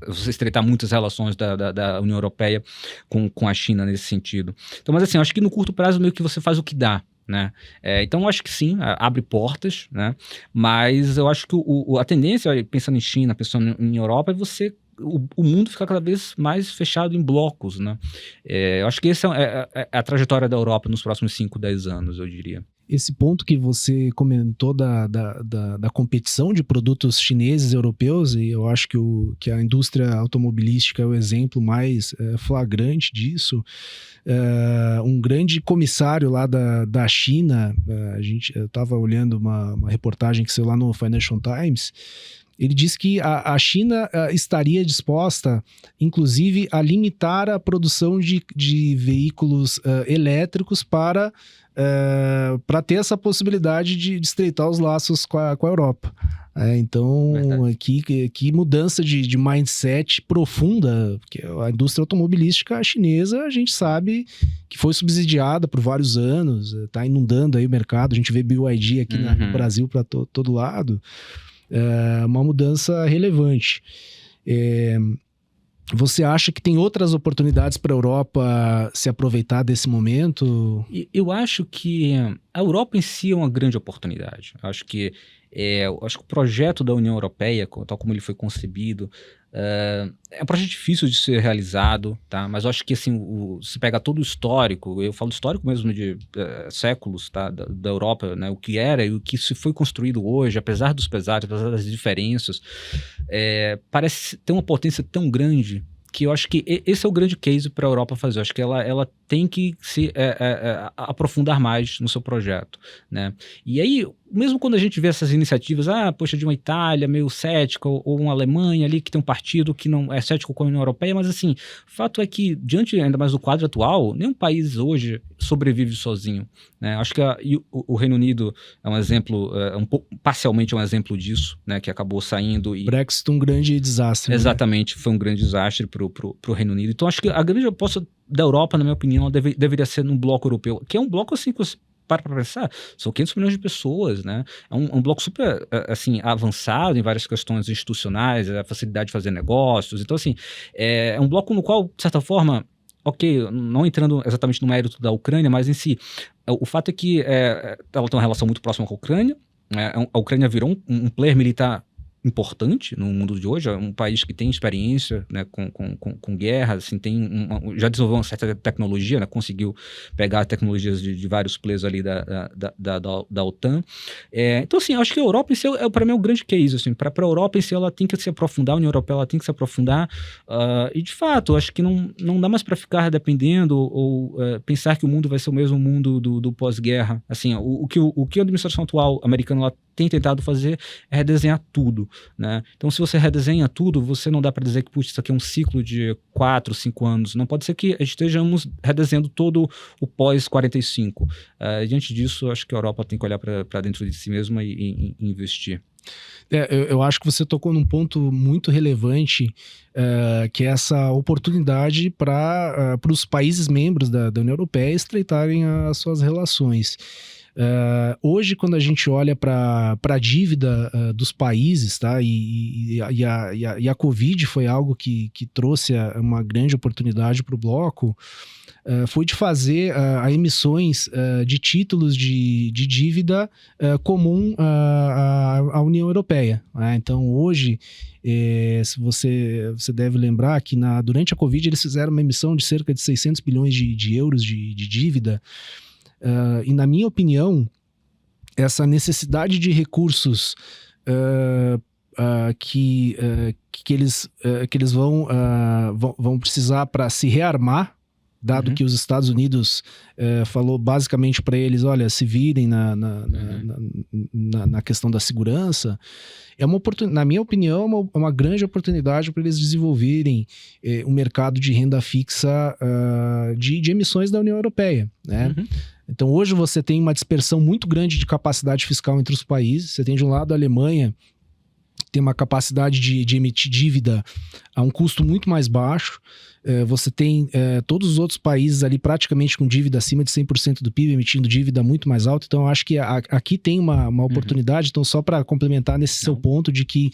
você estreitar muitas relações da União Europeia com a China nesse sentido. Então, mas assim, acho que no curto prazo meio que você faz o que dá, né? Então eu acho que sim, abre portas, né? Mas eu acho que a tendência, pensando em China, pensando em Europa, é o mundo ficar cada vez mais fechado em blocos, né? Eu acho que essa é a trajetória da Europa nos próximos 5, 10 anos, eu diria. Esse ponto que você comentou da competição de produtos chineses e europeus, e eu acho que a indústria automobilística é o exemplo mais flagrante disso. Um grande comissário lá da China, eu estava olhando uma reportagem que saiu lá no Financial Times. Ele disse que a China estaria disposta, inclusive, a limitar a produção de veículos elétricos para ter essa possibilidade de estreitar os laços com a Europa. Então, que mudança de mindset profunda, porque a indústria automobilística chinesa, a gente sabe que foi subsidiada por vários anos, está inundando aí o mercado, a gente vê BYD aqui no Brasil para todo lado. Uma mudança relevante. Você acha que tem outras oportunidades para a Europa se aproveitar desse momento? Eu acho que a Europa em si é uma grande oportunidade. Eu acho que o projeto da União Europeia, tal como ele foi concebido, é um projeto difícil de ser realizado, tá? Mas eu acho que assim, se pega todo o histórico, eu falo histórico mesmo de séculos, tá? da Europa, né? O que era e o que se foi construído hoje, apesar dos pesares, apesar das diferenças, parece ter uma potência tão grande que eu acho que esse é o grande case para a Europa fazer. Eu acho que ela tem que se aprofundar mais no seu projeto, né? E aí, mesmo quando a gente vê essas iniciativas, poxa, de uma Itália meio cética, ou uma Alemanha ali que tem um partido que não é cético com a União Europeia, mas assim, o fato é que, diante ainda mais do quadro atual, nenhum país hoje sobrevive sozinho, né? Acho que o Reino Unido é um exemplo, parcialmente é um exemplo disso, né? Que acabou saindo e... Brexit um grande desastre. Exatamente, né? Foi um grande desastre pro Reino Unido. Então acho que a grande aposta da Europa, na minha opinião, deveria ser num bloco europeu, que é um bloco assim que você para pensar, são 500 milhões de pessoas, né? É um bloco super, assim, avançado em várias questões institucionais, a facilidade de fazer negócios. Então, assim, é um bloco no qual, de certa forma, ok, não entrando exatamente no mérito da Ucrânia, mas em si, o fato é que ela tem uma relação muito próxima com a Ucrânia, a Ucrânia virou um player militar importante no mundo de hoje, é um país que tem experiência, né, com guerra, assim, já desenvolveu uma certa tecnologia, né, conseguiu pegar tecnologias de vários players ali da OTAN. Então, assim, acho que a Europa em si, para mim, é um grande case, assim, para a Europa em si, ela tem que se aprofundar, a União Europeia ela tem que se aprofundar, e de fato, acho que não dá mais para ficar dependendo ou pensar que o mundo vai ser o mesmo mundo do pós-guerra. Assim, o que a administração atual americana ela tem tentado fazer é redesenhar tudo, né? Então, se você redesenha tudo, você não dá para dizer que, putz, isso aqui é um ciclo de 4, 5 anos. Não pode ser que estejamos redesenhando todo o pós-45. Diante disso, acho que a Europa tem que olhar para dentro de si mesma e investir. Eu acho que você tocou num ponto muito relevante, que é essa oportunidade para os países membros da União Europeia estreitarem as suas relações. Hoje, quando a gente olha para a dívida dos países, tá? E a Covid foi algo que trouxe uma grande oportunidade para o bloco, foi de fazer emissões de títulos de dívida comum à União Europeia, né? Então, hoje, se você deve lembrar que durante a Covid eles fizeram uma emissão de cerca de 600 bilhões de euros de dívida. E na minha opinião, essa necessidade de recursos que eles vão precisar para se rearmar, dado que os Estados Unidos falou basicamente para eles, olha, se virem na questão da segurança, na minha opinião, é uma grande oportunidade para eles desenvolverem um mercado de renda fixa de emissões da União Europeia, né? Então hoje você tem uma dispersão muito grande de capacidade fiscal entre os países. Você tem de um lado a Alemanha, que tem uma capacidade de emitir dívida a um custo muito mais baixo. Você tem todos os outros países ali praticamente com dívida acima de 100% do PIB, emitindo dívida muito mais alta. Então, eu acho que aqui tem uma oportunidade. Então, só para complementar nesse seu ponto de que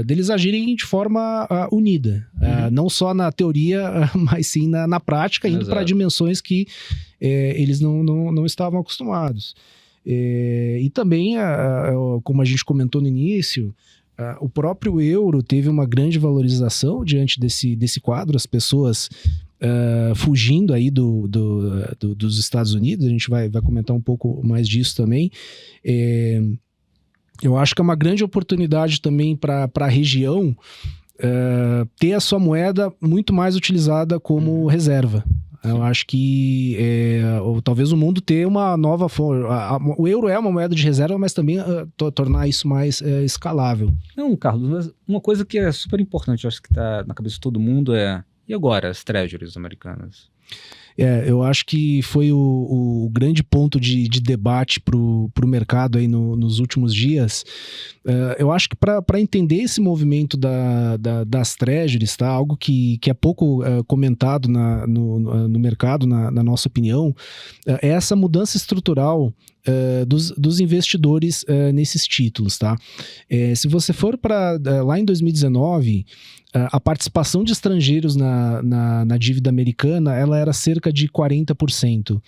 deles agirem de forma unida. Não só na teoria, mas sim na prática, indo para dimensões que eles não estavam acostumados. E também, como a gente comentou no início, o próprio euro teve uma grande valorização diante desse quadro, as pessoas fugindo aí dos Estados Unidos. A gente vai comentar um pouco mais disso também. Eu acho que é uma grande oportunidade também para a região ter a sua moeda muito mais utilizada como reserva. Eu acho que talvez o mundo ter uma nova forma. O euro é uma moeda de reserva, mas também tornar isso mais escalável. Não, Carlos, mas uma coisa que é super importante, eu acho que está na cabeça de todo mundo e agora, as treasuries americanas? Eu acho que foi o grande ponto de debate para o mercado aí nos últimos dias. Eu acho que para entender esse movimento das treasuries, tá? Algo que é pouco comentado no mercado, na nossa opinião, é essa mudança estrutural dos investidores nesses títulos, tá? Se você for para lá em 2019, a participação de estrangeiros na dívida americana, ela era cerca de 40%.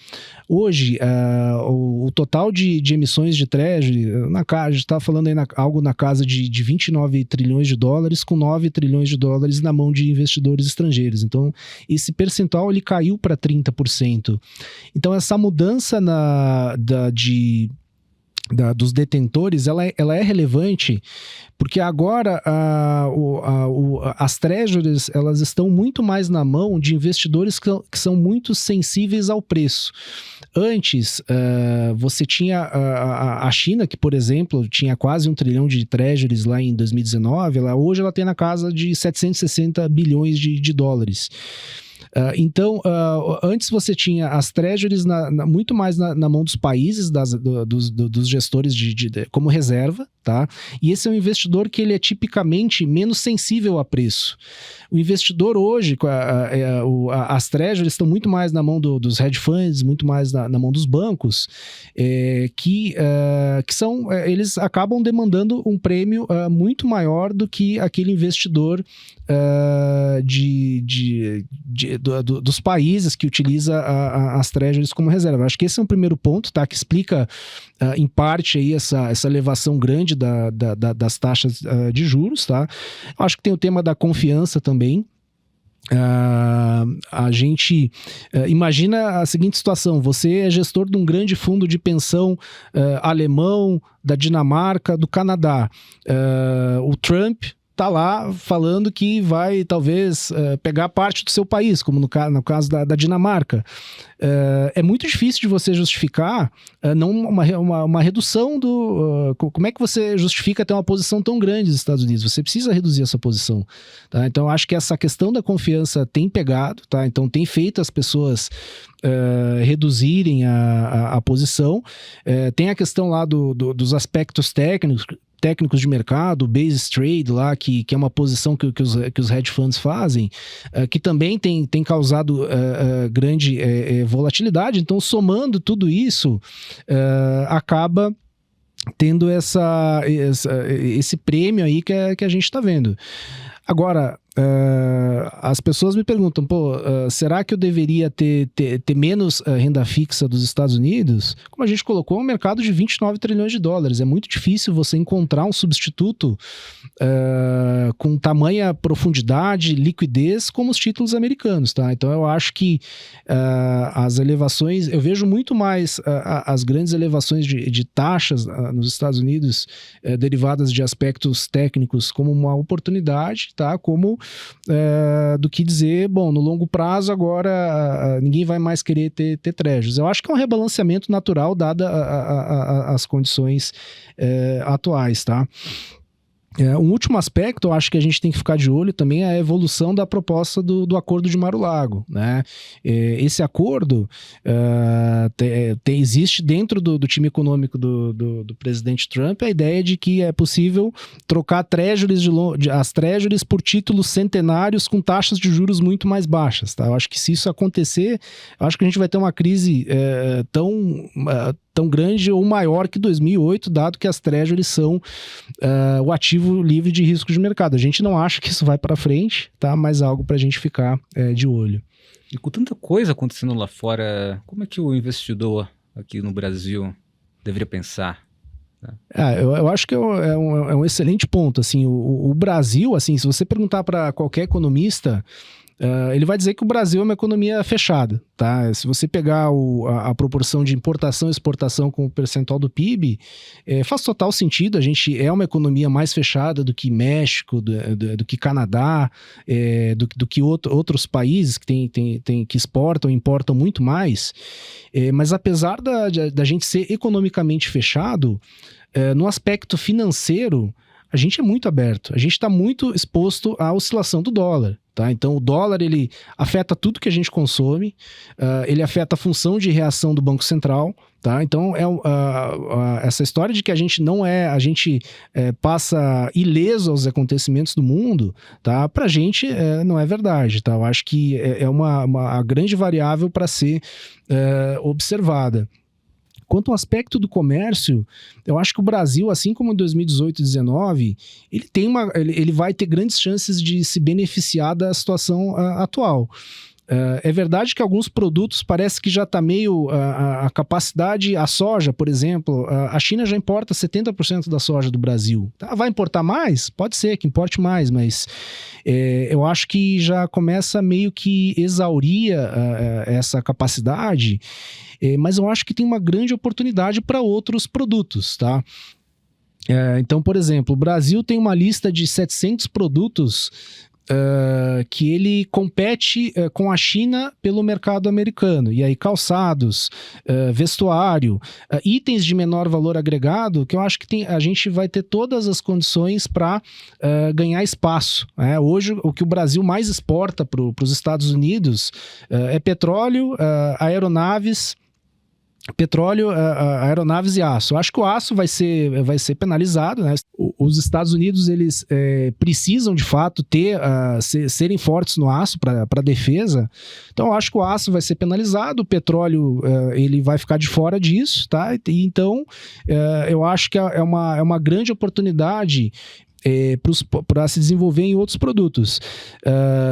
Hoje, o total de emissões de treasury, a gente está falando aí algo na casa de 29 trilhões de dólares, com 9 trilhões de dólares na mão de investidores estrangeiros. Então, esse percentual ele caiu para 30%. Então, essa mudança dos detentores, ela é relevante porque agora as treasuries elas estão muito mais na mão de investidores que são muito sensíveis ao preço. Antes, você tinha a China, que, por exemplo, tinha quase 1 trilhão de treasuries lá em 2019, hoje ela tem na casa de 760 bilhões de dólares. Então, antes você tinha as treasuries muito mais na mão dos países, dos gestores como reserva, tá? E esse é um investidor que ele é tipicamente menos sensível a preço. O investidor hoje, as treasuries estão muito mais na mão dos hedge funds, muito mais na mão dos bancos, que eles acabam demandando um prêmio muito maior do que aquele investidor dos países que utiliza as treasuries como reserva. Acho que esse é um primeiro ponto, tá? Que explica em parte aí essa elevação grande das taxas de juros, tá? Acho que tem o tema da confiança também. A gente imagina a seguinte situação: você é gestor de um grande fundo de pensão alemão, da Dinamarca, do Canadá. O Trump está lá falando que vai talvez pegar parte do seu país, como no caso da Dinamarca. É muito difícil de você justificar não uma redução como é que você justifica ter uma posição tão grande dos Estados Unidos? Você precisa reduzir essa posição, tá? Então, acho que essa questão da confiança tem pegado, tá? Então, tem feito as pessoas reduzirem a posição. Tem a questão lá dos aspectos técnicos de mercado, o basis trade lá, que é uma posição que os hedge funds fazem, que também tem causado grande volatilidade. Então, somando tudo isso, acaba tendo esse prêmio aí que a gente está vendo. Agora, as pessoas me perguntam, será que eu deveria ter menos renda fixa dos Estados Unidos? Como a gente colocou, é um mercado de 29 trilhões de dólares. É muito difícil você encontrar um substituto com tamanha profundidade, liquidez, como os títulos americanos, tá? Então, eu acho que as elevações, eu vejo muito mais as grandes elevações de taxas nos Estados Unidos, derivadas de aspectos técnicos, como uma oportunidade, tá? Do que dizer, no longo prazo agora ninguém vai mais querer ter treasuries. Eu acho que é um rebalanceamento natural dada as condições atuais, tá? Um último aspecto, eu acho que a gente tem que ficar de olho também é a evolução da proposta do Acordo de Mar-a-Lago, né? Esse acordo existe dentro do time econômico do presidente Trump a ideia de que é possível trocar as treasuries por títulos centenários com taxas de juros muito mais baixas, tá? Eu acho que se isso acontecer, eu acho que a gente vai ter uma crise tão grande ou maior que 2008, dado que as treasuries são o ativo livre de risco de mercado. A gente não acha que isso vai para frente, tá? Mas algo para a gente ficar de olho. E com tanta coisa acontecendo lá fora, como é que o investidor aqui no Brasil deveria pensar? Eu acho que é um excelente ponto. Assim, o Brasil, assim, se você perguntar para qualquer economista, ele vai dizer que o Brasil é uma economia fechada, tá? Se você pegar a proporção de importação e exportação como percentual do PIB, faz total sentido. A gente é uma economia mais fechada do que México, do que Canadá, do que outros países que exportam e importam muito mais. Mas apesar da gente ser economicamente fechado, no aspecto financeiro, a gente é muito aberto. A gente está muito exposto à oscilação do dólar. Tá? Então, o dólar ele afeta tudo que a gente consome, ele afeta a função de reação do Banco Central. Tá? Então, essa história de que a gente passa ileso aos acontecimentos do mundo, tá? Para a gente não é verdade. Tá? Eu acho que é uma grande variável para ser observada. Quanto ao aspecto do comércio, eu acho que o Brasil, assim como em 2018 e 2019, ele vai ter grandes chances de se beneficiar da situação atual. É verdade que alguns produtos parece que já está meio a capacidade, a soja, por exemplo, a China já importa 70% da soja do Brasil. Tá? Vai importar mais? Pode ser que importe mais, mas eu acho que já começa meio que exaurir essa capacidade, mas eu acho que tem uma grande oportunidade para outros produtos, tá? Então, por exemplo, o Brasil tem uma lista de 700 produtos que ele compete com a China pelo mercado americano. E aí calçados, vestuário, itens de menor valor agregado, que eu acho que a gente vai ter todas as condições para ganhar espaço. Hoje, o que o Brasil mais exporta para os Estados Unidos é petróleo, aeronaves, aeronaves e aço. Eu acho que o aço vai ser penalizado, né? Os Estados Unidos, eles precisam, de fato, serem fortes no aço para defesa. Então, eu acho que o aço vai ser penalizado, o petróleo ele vai ficar de fora disso, tá? Então, eu acho que é uma grande oportunidade para se desenvolver em outros produtos.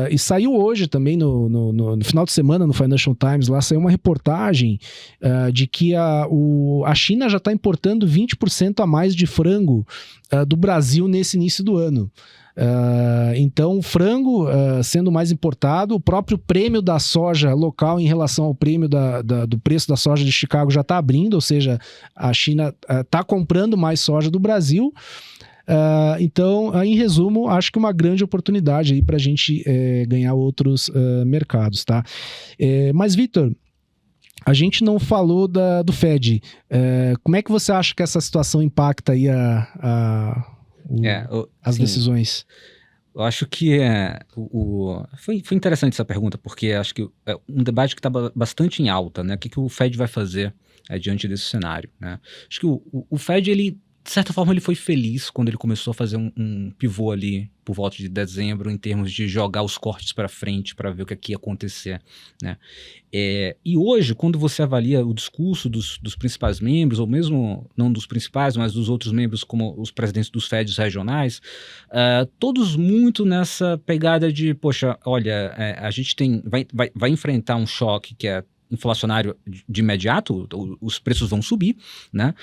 E saiu hoje também, no final de semana, no Financial Times, lá saiu uma reportagem de que a China já está importando 20% a mais de frango do Brasil nesse início do ano. Então, o frango sendo mais importado, o próprio prêmio da soja local em relação ao prêmio do preço da soja de Chicago já está abrindo, ou seja, a China está comprando mais soja do Brasil. Então, em resumo, acho que uma grande oportunidade aí para a gente ganhar outros mercados, tá? Mas, Vitor, a gente não falou do Fed. Como é que você acha que essa situação impacta aí as decisões? Eu acho que foi interessante essa pergunta, porque acho que é um debate que está bastante em alta, né? O que o Fed vai fazer diante desse cenário, né? Acho que o Fed, ele, de certa forma, ele foi feliz quando ele começou a fazer um pivô ali por volta de dezembro, em termos de jogar os cortes para frente para ver o que ia acontecer, né? E hoje, quando você avalia o discurso dos principais membros, ou mesmo não dos principais, mas dos outros membros, como os presidentes dos Feds regionais, todos muito nessa pegada de, poxa, olha, a gente vai enfrentar um choque que é inflacionário de imediato, os preços vão subir, né?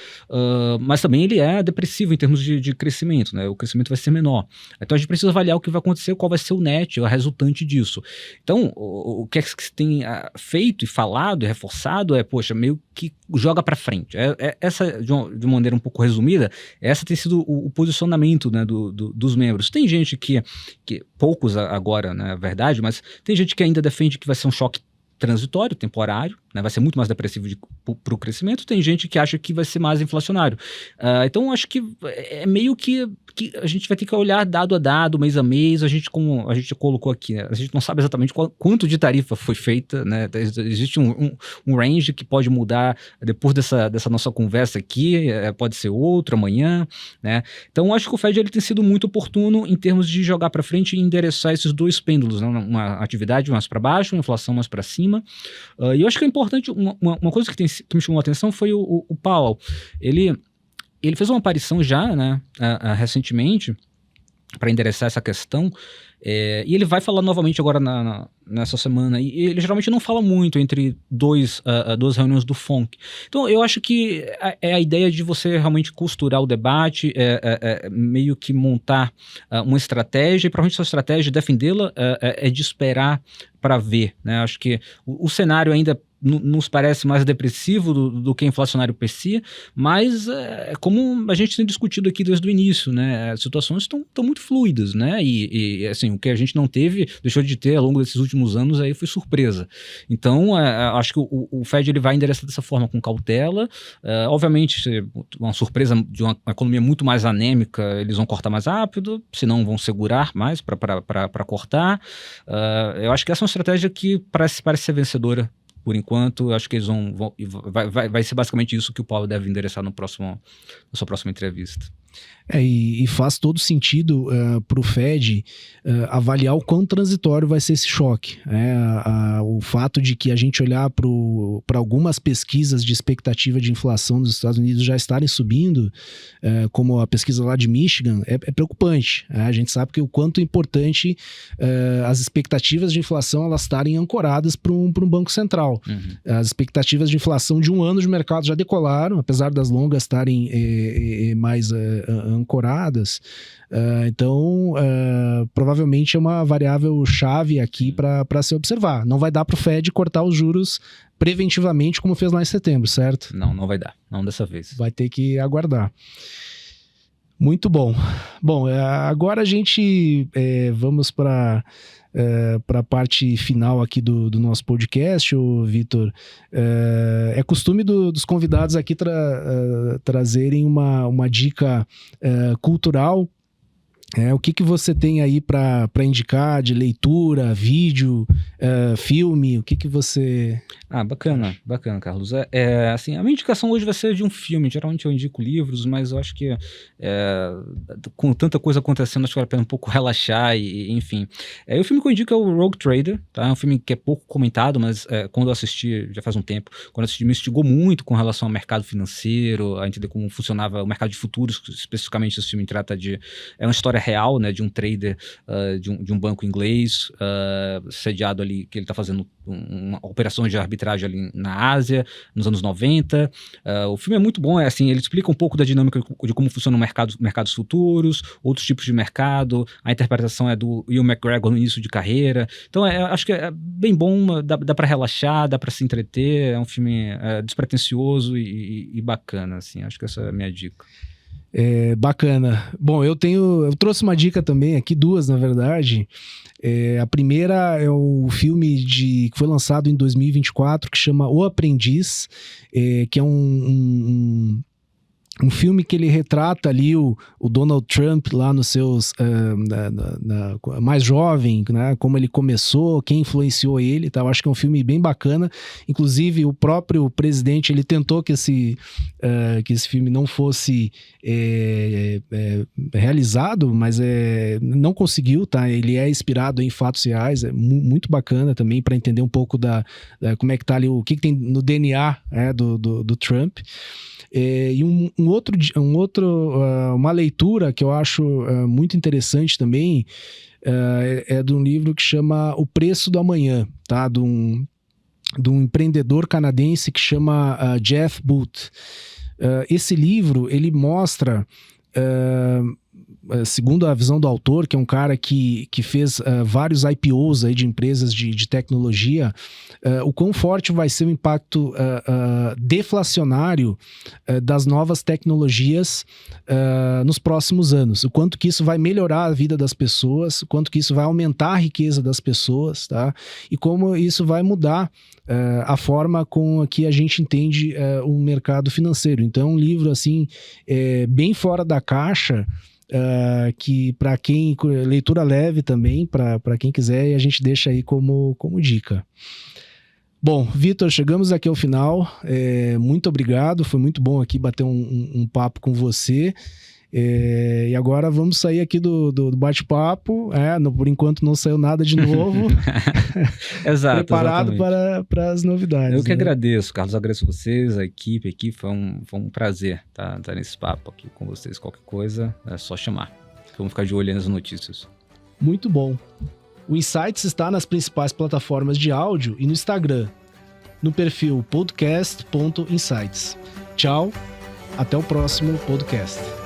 Mas também ele é depressivo em termos de crescimento, né? O crescimento vai ser menor. Então a gente precisa avaliar o que vai acontecer, qual vai ser o net, a resultante disso. Então, o que é que se tem feito e falado e reforçado poxa, meio que joga para frente. Essa, de uma maneira um pouco resumida, essa tem sido o posicionamento, né, dos membros. Tem gente que poucos agora, na verdade, mas tem gente que ainda defende que vai ser um choque transitório, temporário, né, vai ser muito mais depressivo para o crescimento, tem gente que acha que vai ser mais inflacionário. Então, acho que é meio que a gente vai ter que olhar dado a dado, mês a mês, como a gente colocou aqui, né, a gente não sabe exatamente quanto de tarifa foi feita, né, existe um range que pode mudar depois dessa nossa conversa aqui, pode ser outro amanhã, né, então acho que o Fed ele tem sido muito oportuno em termos de jogar para frente e endereçar esses dois pêndulos, né, uma atividade mais para baixo, uma inflação mais para cima, e eu acho que é importante, uma coisa que me chamou a atenção foi o Powell. Ele fez uma aparição já, né, recentemente, para endereçar essa questão, e ele vai falar novamente agora nessa semana, e ele geralmente não fala muito entre duas reuniões do FONC. Então eu acho que é a ideia de você realmente costurar o debate, meio que montar uma estratégia, e provavelmente essa estratégia, defendê-la, é de esperar para ver, né? Acho que o cenário ainda nos parece mais depressivo do que inflacionário per si, mas como a gente tem discutido aqui desde o início, né, as situações estão muito fluidas, né, e assim, o que a gente não deixou de ter ao longo desses últimos anos aí foi surpresa. Então, acho que o Fed ele vai endereçar dessa forma com cautela, obviamente uma surpresa de uma economia muito mais anêmica, eles vão cortar mais rápido, senão vão segurar mais para cortar. Eu acho que essa é uma estratégia que parece ser vencedora. Por enquanto, acho que eles vai ser basicamente isso que o Powell deve endereçar na sua próxima entrevista. E faz todo sentido para o Fed avaliar o quão transitório vai ser esse choque. O fato de que a gente olhar para algumas pesquisas de expectativa de inflação dos Estados Unidos já estarem subindo, como a pesquisa lá de Michigan, é preocupante. A gente sabe que o quanto é importante as expectativas de inflação elas estarem ancoradas para um banco central. Uhum. As expectativas de inflação de um ano de mercado já decolaram, apesar das longas estarem mais ancoradas, então provavelmente é uma variável chave aqui para se observar. Não vai dar para o Fed cortar os juros preventivamente como fez lá em setembro, certo? Não vai dar, não dessa vez. Vai ter que aguardar. Muito bom. Bom, agora a gente vamos para a parte final aqui do nosso podcast, Vitor. É costume dos convidados aqui trazerem uma dica cultural. O que você tem aí para indicar de leitura, vídeo, filme? O que você... Bacana, Carlos. Assim, a minha indicação hoje vai ser de um filme. Geralmente eu indico livros, mas eu acho que com tanta coisa acontecendo, acho que vale a pena um pouco relaxar enfim. O filme que eu indico é o Rogue Trader, tá? É um filme que é pouco comentado, mas quando eu assisti, já faz um tempo, quando eu assisti me instigou muito com relação ao mercado financeiro, a entender como funcionava o mercado de futuros, especificamente esse filme trata é uma história real, né, de um trader de um banco inglês, sediado ali, que ele está fazendo uma operação de arbitragem ali na Ásia, nos anos 90. O filme é muito bom, assim, ele explica um pouco da dinâmica de como funciona o mercados futuros, outros tipos de mercado, a interpretação é do Ewan McGregor no início de carreira. Então, acho que é bem bom, dá para relaxar, dá para se entreter, é um filme despretensioso e bacana, assim, acho que essa é a minha dica. Bacana. Bom, eu trouxe uma dica também aqui, duas na verdade. A primeira é o filme que foi lançado em 2024, que chama O Aprendiz, que é um filme que ele retrata ali o Donald Trump lá nos seus mais jovem, né, como ele começou, quem influenciou ele, tá? Eu acho que é um filme bem bacana. Inclusive o próprio presidente ele tentou que esse filme não fosse realizado, mas não conseguiu, tá? Ele é inspirado em fatos reais, é muito bacana também para entender um pouco como é que tá ali, o que tem no DNA do Trump. E uma leitura que eu acho muito interessante também é de um livro que chama O Preço do Amanhã, tá? De um empreendedor canadense que chama Jeff Booth. Esse livro, ele mostra segundo a visão do autor, que é um cara que fez vários IPOs aí de empresas de tecnologia, o quão forte vai ser o impacto deflacionário das novas tecnologias nos próximos anos. O quanto que isso vai melhorar a vida das pessoas, o quanto que isso vai aumentar a riqueza das pessoas, tá? E como isso vai mudar a forma com que a gente entende o mercado financeiro. Então, um livro assim, bem fora da caixa, que para quem, leitura leve também, para quem quiser, e a gente deixa aí como dica. Bom, Vitor, chegamos aqui ao final. Muito obrigado, foi muito bom aqui bater um papo com você. E agora vamos sair aqui do bate-papo. Por enquanto não saiu nada de novo. Exato. Preparado para as novidades. Eu que agradeço, Carlos. Agradeço vocês, a equipe. Foi um prazer estar nesse papo aqui com vocês. Qualquer coisa é só chamar. Vamos ficar de olho nas notícias. Muito bom. O Insights está nas principais plataformas de áudio e no Instagram, no perfil podcast.insights. Tchau, até o próximo podcast.